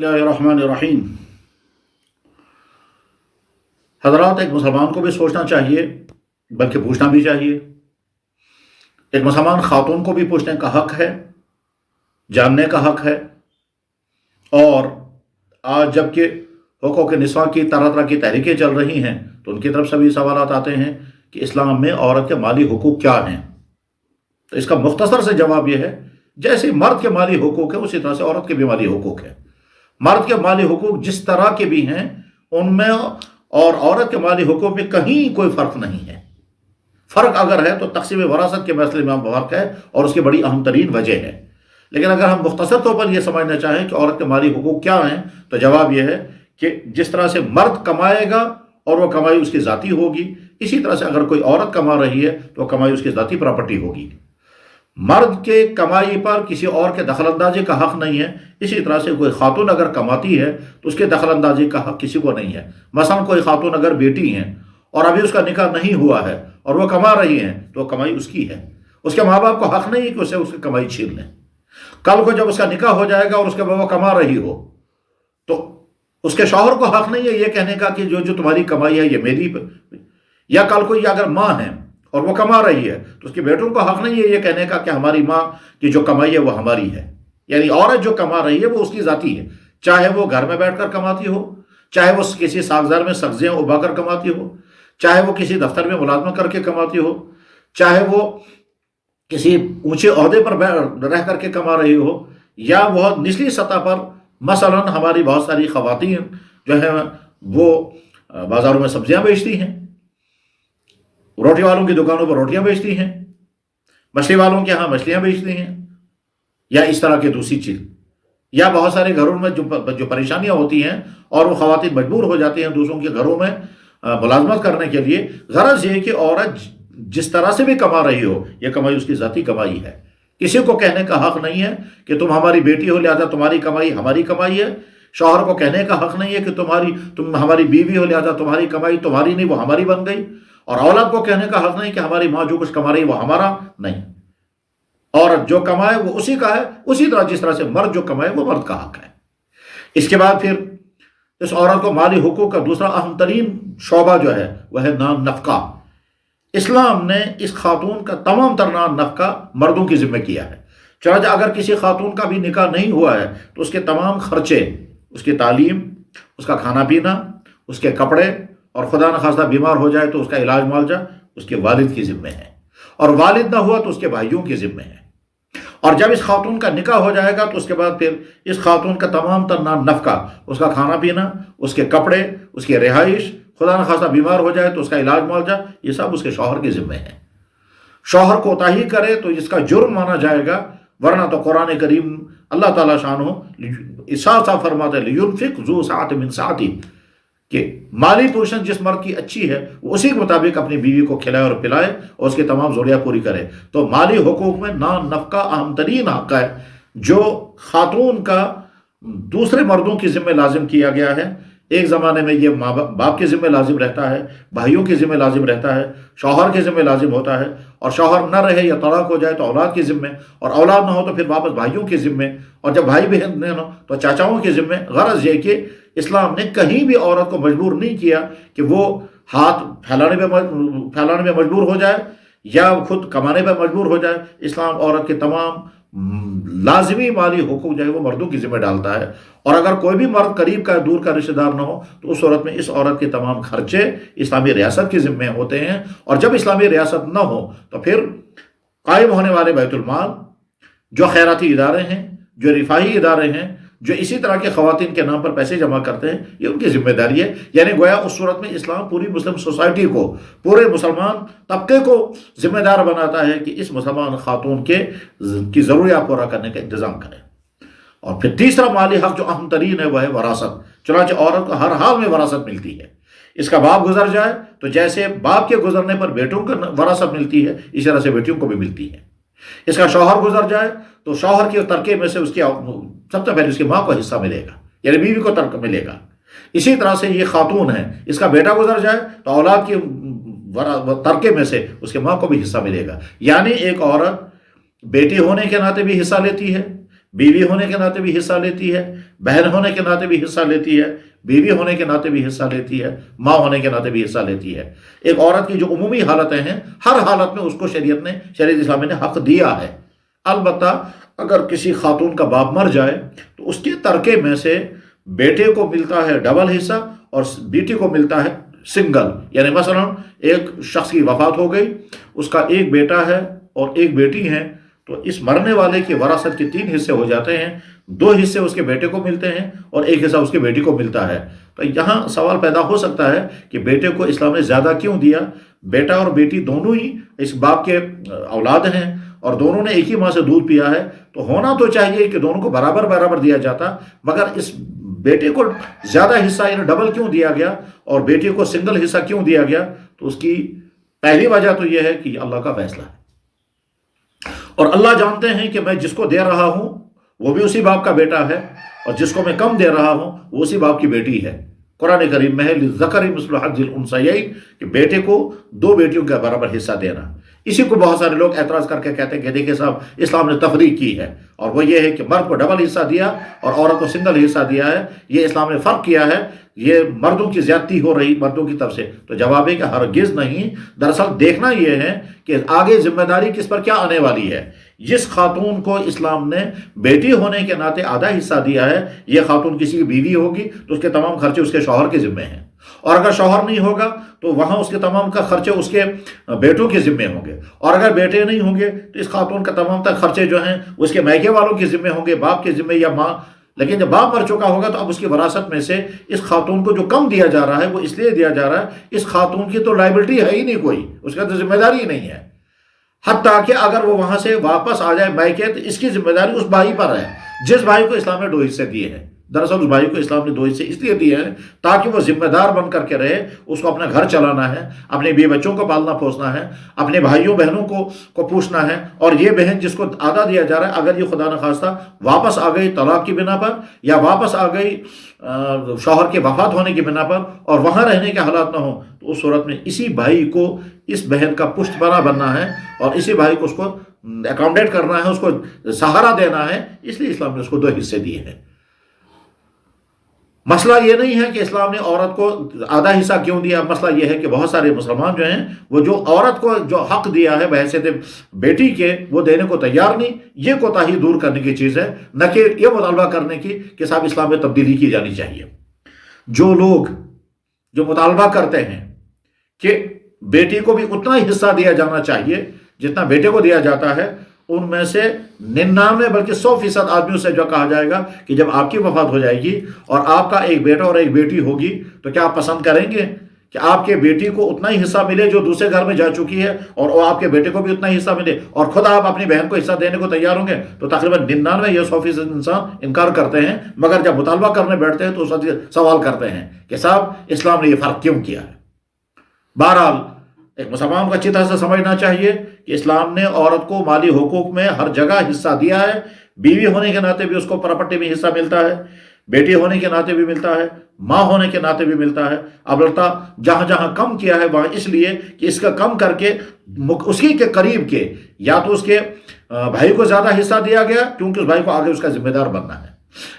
Bismillahirrahmanirrahim। हजरात, एक मुसलमान को भी सोचना चाहिए, बल्कि पूछना भी चाहिए। एक मुसलमान खातून को भी पूछने का हक है, जानने का हक है। और आज जबकि हुकूक निस्वा की तरह तरह की तहरीकें चल रही हैं, तो उनकी तरफ से भी सवाल आते हैं कि इस्लाम में औरत के माली हुकूक क्या हैं। तो इसका मुख्तसर से जवाब यह है, जैसे मर्द के माली हुकूक है उसी तरह से औरत के भी माली हुकूक है। मर्द के माली हुकूक जिस तरह के भी हैं उनमें और औरत के माली हुकूक में कहीं कोई फ़र्क नहीं है। फ़र्क अगर है तो तक़सीम वरासत के मसले में फ़र्क है और उसकी बड़ी अहम तरीन वजह है। लेकिन अगर हम मुख्तसर तौर पर यह समझना चाहें कि औरत के माली हुकूक क्या हैं, तो जवाब यह है कि जिस तरह से मर्द कमाएगा और वह कमाई उसकी ज़ाती होगी, इसी तरह से अगर कोई औरत कमा रही है तो कमाई उसकी ज़ाती प्रॉपर्टी होगी। मर्द के कमाई पर किसी और के दखल अंदाजी का हक नहीं है। इसी तरह से कोई खातून अगर कमाती है तो उसके दखल अंदाजी का हक किसी को नहीं है। मसलन कोई खातून अगर बेटी हैं और अभी उसका निकाह नहीं हुआ है और वह कमा रही हैं, तो कमाई उसकी है। उसके माँ बाप को हक नहीं है कि उसे उसकी कमाई छीन लें। कल को जब उसका निकाह हो जाएगा और उसके बाबा कमा रही हो, तो उसके शौहर को हक नहीं है ये कहने का कि जो जो तुम्हारी कमाई है ये मेरी। या कल को ये अगर माँ है और वो कमा रही है तो उसके बेटों को हक नहीं है ये कहने का कि हमारी माँ की जो कमाई है वो हमारी है। यानी औरत जो कमा रही है वो उसकी ज़ाती है, चाहे वो घर में बैठकर कमाती हो, चाहे वो किसी सागजार में सब्जियां उगाकर कमाती हो, चाहे वो किसी दफ्तर में मुलाजमत करके कमाती हो, चाहे वो किसी ऊंचे ओहदे पर रह करके कमा रही हो, या वह निचली सतह पर मसलन हमारी बहुत सारी ख़वातीन जो है वो बाज़ारों में सब्जियां बेचती हैं, रोटी वालों की दुकानों पर रोटियां बेचती हैं, मछली वालों के यहाँ मछलियां बेचती हैं, या इस तरह की दूसरी चीज़। या बहुत सारे घरों में जो परेशानियां होती हैं और वो ख़वातीन मजबूर हो जाती हैं दूसरों के घरों में मुलाजमत करने के लिए। गरज ये कि औरत जिस तरह से भी कमा रही हो, यह कमाई उसकी ज़ाती कमाई है। किसी को कहने का हक नहीं है कि तुम हमारी बेटी हो लिहाजा तुम्हारी कमाई हमारी कमाई है। शौहर को कहने का हक नहीं है कि तुम हमारी बीवी हो लिहाजा तुम्हारी कमाई तुम्हारी नहीं वो हमारी बन गई। और औलाद को कहने का हक नहीं कि हमारी माँ जो कुछ कमा रही वो हमारा नहीं। औरत जो कमाए वो उसी का है, उसी तरह जिस तरह से मर्द जो कमाए वो मर्द का हक है। इसके बाद फिर इस औरत को माली हुकूक का दूसरा अहम तरीन शोबा जो है वह है नाम नफ़का। इस्लाम ने इस खातून का तमाम तर नाम नफ़का मर्दों की ज़िम्मे किया है। चनांचे अगर किसी खातून का भी निकाह नहीं हुआ है तो उसके तमाम खर्चे, उसकी तालीम, उसका खाना पीना, उसके कपड़े, और खुदा न खास्ता बीमार हो जाए तो उसका इलाज मुआवजा उसके वालिद की ज़िम्मे है, और वालिद ना हुआ तो उसके भाइयों की ज़िम्मे है। और जब इस खातून का निकाह हो जाएगा तो उसके बाद फिर इस खातून का तमाम तर नफ़का, उसका खाना पीना, उसके कपड़े, उसकी रिहाइश, खुदा न खास्ता बीमार हो जाए तो उसका इलाज मुआवजा, ये सब उसके शौहर के ज़िम्मे है। शौहर कोताही करे तो इसका जुर्म माना जाएगा, वरना तो कुरान करीम अल्लाह ताला शान साफ फरमाता है लियुनफिक ज़ू साअत मिन साअती, कि माली पोषण जिस मर्द की अच्छी है वो उसी के मुताबिक अपनी बीवी को खिलाए और पिलाए और उसकी तमाम ज़रूरियात पूरी करे। तो माली हुकूक में नाम नफ़का अहम तरीन हक़ है जो खातून का दूसरे मर्दों की ज़िम्मे लाजिम किया गया है। एक ज़माने में ये माँ बाप के ज़िम्मे लाजिम रहता है, भाइयों के ज़िम्मे लाजिम रहता है, शौहर के ज़िम्मे लाजिम होता है, और शौहर न रहे या तलाक हो जाए तो औलाद के ज़िम्मे, और औलाद ना हो तो फिर वापस भाइयों के ज़िम्मे, और जब भाई बहन न हो तो चाचाओं के ज़िम्मे। गरज ये कि इस्लाम ने कहीं भी औरत को मजबूर नहीं किया कि वो हाथ फैलाने में मजबूर हो जाए या खुद कमाने पर मजबूर हो जाए। इस्लाम औरत के तमाम लाजमी माली हुकूक जो है वो मर्दों की ज़िम्मे डालता है। और अगर कोई भी मर्द करीब का दूर का रिश्तेदार ना हो तो उस औरत में इस औरत के तमाम खर्चे इस्लामी रियासत के ज़िम्मे होते हैं। और जब इस्लामी रियासत ना हो तो फिर कायम होने वाले बैतुल माल, जो खैराती इदारे हैं, जो रिफाही इदारे हैं, जो इसी तरह के ख़वातीन के नाम पर पैसे जमा करते हैं, ये उनकी जिम्मेदारी है। यानी गोया उस सूरत में इस्लाम पूरी मुस्लिम सोसाइटी को, पूरे मुसलमान तबके को जिम्मेदार बनाता है कि इस मुसलमान खातून की ज़रूरियात पूरा करने का इंतज़ाम करें। और फिर तीसरा माली हक़ जो अहम तरीन है वह है वरासत। चुनांचे औरत को हर हाल में वरासत मिलती है। इसका बाप गुजर जाए तो जैसे बाप के गुजरने पर बेटों को वरासत मिलती है, इसी तरह से बेटियों को भी मिलती है। इसका शौहर गुजर जाए तो शौहर के तरके में से उसकी सबसे पहले उसकी माँ को हिस्सा मिलेगा, यानी बीवी को तर्क मिलेगा। इसी तरह से ये खातून है, इसका बेटा गुजर जाए तो औलाद के तरके में से उसके माँ को भी हिस्सा मिलेगा। यानी एक औरत बेटी होने के नाते भी हिस्सा लेती है, बीवी होने के नाते भी हिस्सा लेती है, बहन होने के नाते भी हिस्सा लेती है, बीवी होने के नाते भी हिस्सा लेती है, माँ होने के नाते भी हिस्सा लेती है। एक औरत की जो उमूमी हालतें हैं, हर हालत में उसको शरीयत इस्लामी ने हक दिया है। अलबत्ता अगर किसी खातून का बाप मर जाए तो उसके तरके में से बेटे को मिलता है डबल हिस्सा और बेटी को मिलता है सिंगल। यानी मसलन एक शख्स की वफात हो गई, उसका एक बेटा है और एक बेटी है, तो इस मरने वाले की वरासत के 3 हिस्से हो जाते हैं। 2 हिस्से उसके बेटे को मिलते हैं और 1 हिस्सा उसके बेटी को मिलता है। तो यहाँ सवाल पैदा हो सकता है कि बेटे को इस्लाम ने ज़्यादा क्यों दिया। बेटा और बेटी दोनों ही इस बाप के औलाद हैं और दोनों ने एक ही माँ से दूध पिया है, तो होना तो चाहिए कि दोनों को बराबर बराबर दिया जाता, मगर इस बेटे को ज़्यादा हिस्सा यानी डबल क्यों दिया गया और बेटी को सिंगल हिस्सा क्यों दिया गया। तो उसकी पहली वजह तो यह है कि अल्लाह का फैसला है और अल्लाह जानते हैं कि मैं जिसको दे रहा हूं वो भी उसी बाप का बेटा है और जिसको मैं कम दे रहा हूं वो उसी बाप की बेटी है। कुरान करीम में है लिज़्ज़करि मिस्लु हज़्ज़िल उन्सयैन कि बेटे को 2 बेटियों का बराबर हिस्सा देना। इसी को बहुत सारे लोग एतराज़ करके कहते हैं कि देखिए साहब, इस्लाम ने तफरीक की है और वो ये है कि मर्द को डबल हिस्सा दिया और औरत को सिंगल हिस्सा दिया है। ये इस्लाम ने फ़र्क किया है, ये मर्दों की ज़्यादती हो रही मर्दों की तरफ से। तो जवाब है कि हरगिज़ नहीं। दरअसल देखना ये है कि आगे जिम्मेदारी किस पर क्या आने वाली है। जिस खातून को इस्लाम ने बेटी होने के नाते आधा हिस्सा दिया है, ये खातून किसी की बीवी होगी तो उसके तमाम खर्चे उसके शौहर के ज़िम्मे हैं, और अगर शौहर नहीं होगा तो वहाँ उसके तमाम का खर्चे उसके बेटों के ज़िम्मे होंगे, और अगर बेटे नहीं होंगे तो इस खातून का तमाम तक खर्चे जो हैं उसके मैके वालों के ज़िम्मे होंगे, बाप के ज़िम्मे या माँ। लेकिन जब बाप मर चुका होगा तो अब उसकी वरासत में से इस खातून को जो कम दिया जा रहा है वो इसलिए दिया जा रहा है, इस खातून की तो लाइबिलिटी है ही नहीं कोई, उसका तो जिम्मेदारी ही नहीं है। हत्ता कि अगर वो वहां से वापस आ जाए मैके तो इसकी जिम्मेदारी उस भाई पर है जिस भाई को इस्लाम ने 2 हिस्से दिए हैं। दरअसल उस भाई को इस्लाम ने 2 हिस्से इसलिए दिए हैं ताकि वो जिम्मेदार बन करके रहे, उसको अपना घर चलाना है, अपने बीवी बच्चों को पालना पोसना है, अपने भाइयों बहनों को पूछना है। और ये बहन जिसको आधा दिया जा रहा है, अगर ये खुदा न खास्ता वापस आ गई तलाक की बिना पर या वापस आ गई शौहर के वफात होने की बिना पर और वहाँ रहने के हालात ना हो, तो उस सूरत में इसी भाई को इस बहन का पुष्टपना बनना है और इसी भाई को उसको अकोमोडेट करना है, उसको सहारा देना है। इसलिए इस्लाम ने उसको 2 हिस्से दिए हैं। मसला ये नहीं है कि इस्लाम ने औरत को आधा हिस्सा क्यों दिया। मसला ये है कि बहुत सारे मुसलमान जो हैं वो जो औरत को जो हक दिया है बहैसियत बेटी के वो देने को तैयार नहीं। ये कोताही दूर करने की चीज़ है, न कि ये मुतालबा करने की कि साहब इस्लाम में तब्दीली की जानी चाहिए। जो लोग जो मुतालबा करते हैं कि बेटी को भी उतना ही हिस्सा दिया जाना चाहिए जितना बेटे को दिया जाता है, उनमें से 99 बल्कि 100% आदमियों से जो कहा जाएगा कि जब आपकी वफात हो जाएगी और आपका एक बेटा और एक बेटी होगी तो क्या आप पसंद करेंगे कि आपके बेटी को उतना ही हिस्सा मिले जो दूसरे घर में जा चुकी है और वो आपके बेटे को भी उतना ही हिस्सा मिले और खुद आप अपनी बहन को हिस्सा देने को तैयार होंगे? तो तकरीबन 99 या 100% इंसान इनकार करते हैं, मगर जब मुतालबा करने बैठते हैं तो सवाल करते हैं कि साहब इस्लाम ने यह फ़र्क क्यों किया है। बहरहाल एक मुसलमान को अच्छी तरह से समझना चाहिए कि इस्लाम ने औरत को माली हुकूक में हर जगह हिस्सा दिया है। बीवी होने के नाते भी उसको प्रॉपर्टी में हिस्सा मिलता है, बेटी होने के नाते भी मिलता है, माँ होने के नाते भी मिलता है। अब लगता जहाँ जहाँ कम किया है वहाँ इसलिए कि इसका कम करके उसी के करीब के या तो उसके भाई को ज़्यादा हिस्सा दिया गया क्योंकि उस भाई को आगे उसका जिम्मेदार बनना है,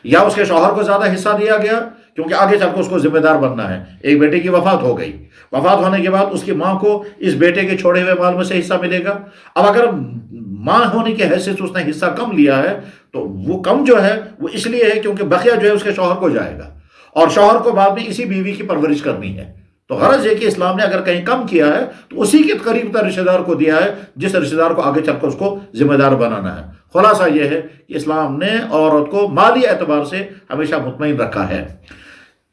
या उसके शौहर को ज़्यादा हिस्सा दिया गया क्योंकि आगे चल कर उसको जिम्मेदार बनना है। एक बेटे की वफात हो गई, वफात होने के बाद उसकी माँ को इस बेटे के छोड़े हुए माल में से हिस्सा मिलेगा। अब अगर माँ होने की हैसियत से उसने हिस्सा कम लिया है तो वो कम जो है वो इसलिए है क्योंकि बकिया जो है उसके शौहर को जाएगा और शौहर को बाद में इसी बीवी की परवरिश करनी है। तो गरज है कि इस्लाम ने अगर कहीं कम किया है तो उसी के करीब का रिश्तेदार को दिया है जिस रिश्तेदार को आगे चलकर उसको जिम्मेदार बनाना है। खुलासा यह है कि इस्लाम ने औरत को माली एतबार से हमेशा मुतमईन रखा है।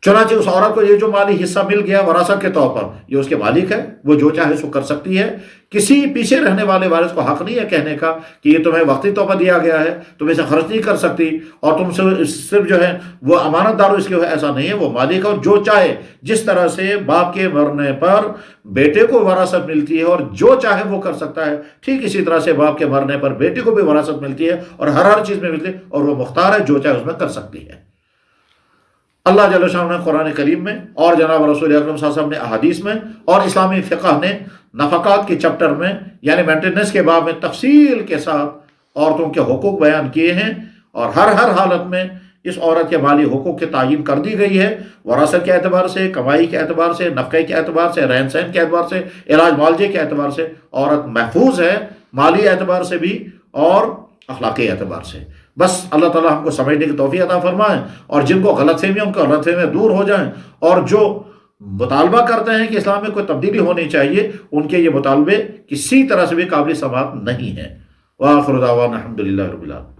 चुनांचे उस औरत को ये जो माली हिस्सा मिल गया वरासत के तौर पर, ये उसके मालिक है, वो जो चाहे सो कर सकती है। किसी पीछे रहने वाले वारिस को हक नहीं है कहने का कि ये तुम्हें वक्ती तौर पर दिया गया है, तुम इसे खर्च नहीं कर सकती और तुमसे सिर्फ जो है वो अमानतदार इसके है, ऐसा नहीं है। वो मालिक है और जो चाहे जिस तरह से बाप के मरने पर बेटे को वरासत मिलती है और जो चाहे वो कर सकता है, ठीक इसी तरह से बाप के मरने पर बेटी को भी वरासत मिलती है और हर चीज़ में मिलती है और वो मुख्तार है, जो चाहे उसमें कर सकती है। अल्लाह जल्ल शाह ने कुरान करीम में और जनाब रसूल अकरम सल्लल्लाहु अलैहि वसल्लम ने अहादीस में और इस्लामी फ़िक़्ह ने नफ़क़ात के चैप्टर में यानी मेंटेनेंस के बाब में तफसील के साथ औरतों के हुकूक बयान किए हैं اور ہر حالت میں اس عورت کے مالی حقوق کی تعین کر دی گئی ہے، وراثت کے اعتبار سے، کمائی کے اعتبار سے، نفقے کے اعتبار سے، رہن سہن کے اعتبار سے، علاج معالجے کے اعتبار سے عورت محفوظ ہے، مالی اعتبار سے بھی اور اخلاقی اعتبار سے۔ بس اللہ تعالیٰ ہم کو سمجھنے کی توفیق عطا فرمائیں، اور جن کو غلط فہمیاں ان کو غلط فہمیاں دور ہو جائیں، اور جو مطالبہ کرتے ہیں کہ اسلام میں کوئی تبدیلی ہونی چاہیے، ان کے یہ مطالبے کسی طرح سے بھی قابل سماعت نہیں ہیں۔ وآخر دعوانا الحمد للہ رب العالمین۔